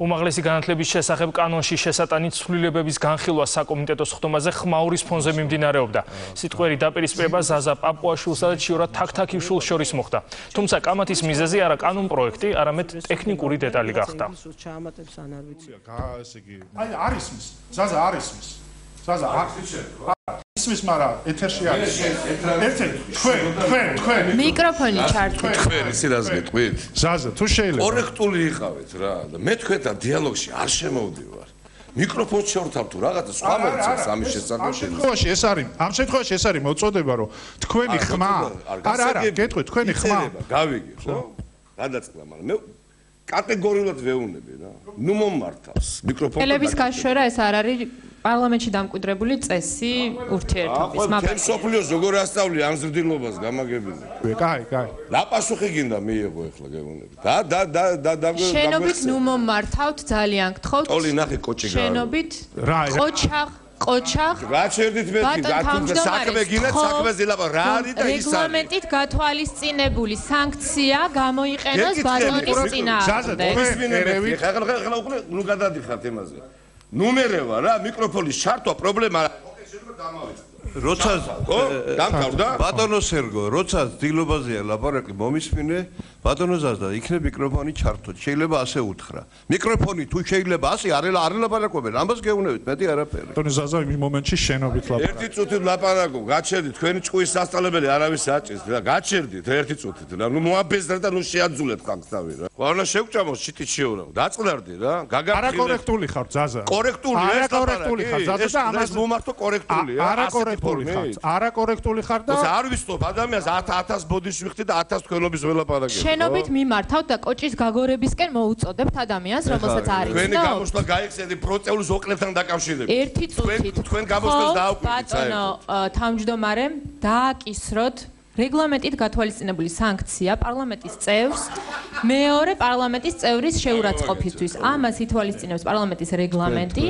უმაღლესი განათლების შესახებ კანონში შესატანი ცვლილებების განხილვა საკომიტეტო სხდომაზე ხმაურის ფონზე მიმდინარეობდა. სიტყვიერი დაპირისპირება ზაზა პაპუაშვილსა და ჩიორა თაქთაქიშვილს შორის მოხდა. თუმცა კამათის მიზეზი არა კანონ პროექტი, არამედ ტექნიკური დეტალი გახდა. ზაზა არის ისმის, მაგრამ ეთერში არის. თქვენ მიკროფონი ჩართული. თქვენ ისი რას გეტყვით? ზაზა, თუ შეიძლება. კორექტული იყავით რა და მე თქვენთან დიალოგში არ შემოვდივარ. მიკროფონს შევთავ თუ რაღაცა სხვა მომწონს ამის შესაძლებლობა. ამ შემთხვევაში ეს არის მოწოდება, რომ თქვენი ხმა, არა, გეტყვით, თქვენი ხმა. გავიგე, ხო? გადაწყდა, მაგრამ მე კატეგორიულად ვეუბნები რა. ნუ მომმართავს მიკროფონი. ელების გაშვერა ეს არ არის პარლამენტში დამკვიდრებული წესი ურთიერთობის, მაგრამ სოფლიოს როგორ ასწავლი ამ ზრდილობას გამაგებინე. კაი. რა პასუხი გინდა მიიღო ახლა გეუბნები. და შენობით ნუ მომმართავთ, ძალიან გთხოვთ. ტოლი ნახე კოჭი გაა. შენობით ყოჩაღ გაჩერდით მეთქი საქმე გინდათ საქმეზე ლაპა რა არის და ის არის რეგლამენტით გათვალისწინებული სანქცია გამოიყენოს ბატონის წინააღმდეგ. ახლა უკვე ნუ გადადიხართ ემაზე. ნუმერევა რა მიკროფონის ჩართვა პრობლემა როცა დამთავრდა ბატონო სერგო როცა დილობაზეა ლაპარაკი მომისმინე ბატონო ზაზდა იქნებ მიკროფონი ჩართოთ შეიძლება ასე უთხრა მიკროფონი თუ შეიძლება ასე არ ლაპარაკობენ ამას გეუბნებით მეტი არაფერი ბატონო ზაზა იმ მომენტში შენობით ლაპარაკობ ერთი წუთით ლაპარაკობ გაჩერდით თქვენი ჭკუის სასწავლებელი არავის აჭის რა გაჩერდით ერთი წუთით რა ნუ მოაბეზრა და ნუ შეაძულეთ ხალხსავი რა ხوارნა შევჭამოს ჩიტით შეურავ დაწყნარდი რა არა კორექტული ხარ ზაზა კორექტული არა კორექტული ხარ ზაზა და ამას მომართო კორექტულია არა კორექტული ხარ და არ ვისწობ ადამიანს 1000 ბოდიშ ვიხდი და 1000 თქვენობის ველაპარაკებ შენობით მიმართავთ და კოჭის გაგორებისკენ მოუწოდებთ ადამიანს რომელსაც არის თქვენი გამოსვლა გაიხსენდი პროცედურის ოკლებთან დაკავშირებით ერთი წუთით თქვენ გამოსვლას დააკვირდით ბატონო თავმჯდომარემ დააკისროთ რეგლამენტით გათვალისწინებული სანქცია პარლამენტის წევრს მეორე პარლამენტის წევრის შეურაცხყოფისთვის ამას ითვალისწინებს პარლამენტის რეგლამენტი